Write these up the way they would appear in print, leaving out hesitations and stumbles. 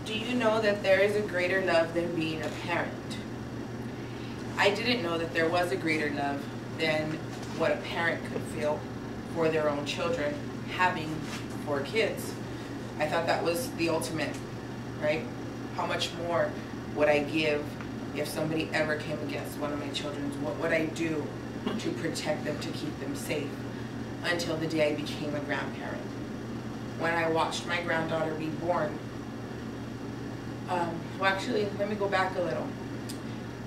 Do you know that there is a greater love than being a parent? I didn't know that there was a greater love than what a parent could feel for their own children having 4 kids. I thought that was the ultimate, right? How much more would I give if somebody ever came against one of my children? What would I do to protect them, to keep them safe? Until the day I became a grandparent. When I watched my granddaughter be born, well, actually, let me go back a little.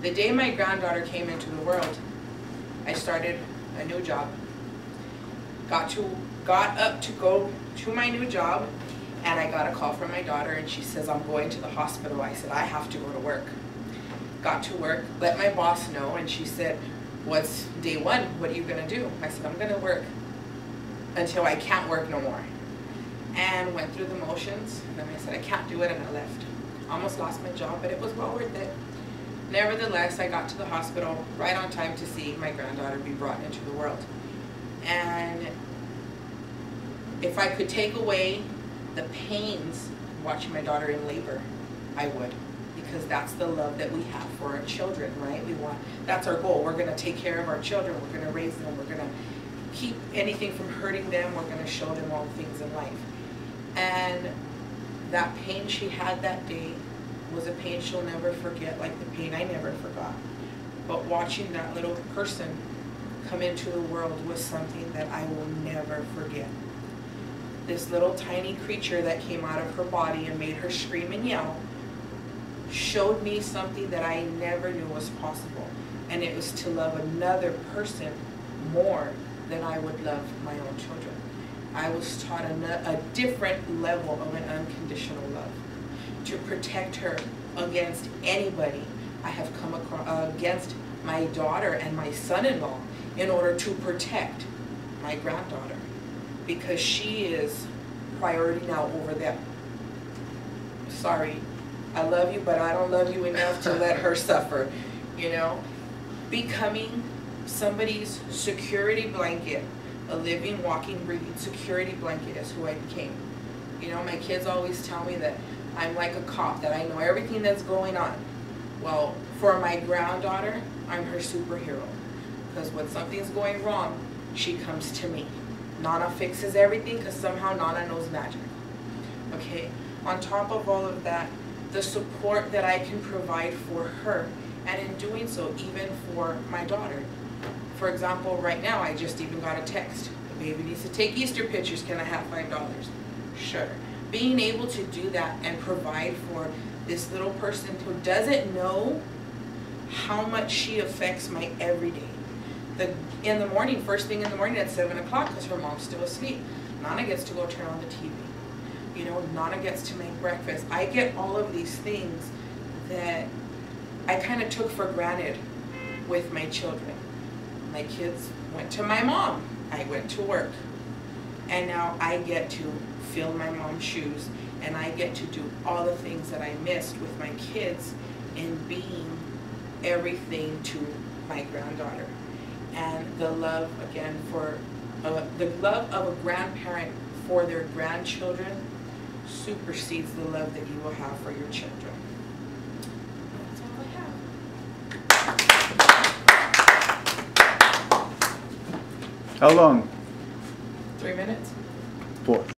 The day my granddaughter came into the world, I started a new job. Got up to go to my new job, and I got a call from my daughter, and she says, I'm going to the hospital. I said, I have to go to work. Got to work, let my boss know, and she said, what's day one? What are you gonna do? I said, I'm gonna work until I can't work no more. And went through the motions, and then I said, I can't do it, and I left. Almost lost my job, but it was well worth it. Nevertheless, I got to the hospital right on time to see my granddaughter be brought into the world. And if I could take away the pains watching my daughter in labor, I would. Because that's the love that we have for our children, right? That's our goal. We're gonna take care of our children. We're gonna raise them. We're gonna keep anything from hurting them. We're gonna show them all things in life. And that pain she had that day was a pain she'll never forget, like the pain I never forgot. But watching that little person come into the world was something that I will never forget. This little tiny creature that came out of her body and made her scream and yell showed me something that I never knew was possible. And it was to love another person more than I would love my own children. I was taught a different level of an unconditional love. To protect her against anybody. I have come across against my daughter and my son-in-law in order to protect my granddaughter. Because she is priority now over them. Sorry, I love you, but I don't love you enough to let her suffer. You know, becoming somebody's security blanket, a living, walking, breathing security blanket is who I became. You know, my kids always tell me that I'm like a cop, that I know everything that's going on. Well, for my granddaughter, I'm her superhero. Because when something's going wrong, she comes to me. Nana fixes everything because somehow Nana knows magic. Okay? On top of all of that, the support that I can provide for her, and in doing so, even for my daughter. For example, right now, I just even got a text. The baby needs to take Easter pictures. Can I have $5? Sure. Being able to do that and provide for this little person who doesn't know how much she affects my everyday. In the morning, first thing in the morning at 7 o'clock, because her mom's still asleep, Nana gets to go turn on the TV. You know, Nana gets to make breakfast. I get all of these things that I kind of took for granted with my children. My kids went to my mom. I went to work. And now I get to fill my mom's shoes, and I get to do all the things that I missed with my kids in being everything to my granddaughter. And the love, again, for the love of a grandparent for their grandchildren supersedes the love that you will have for your children. That's all I have. How long? 3 minutes. 4.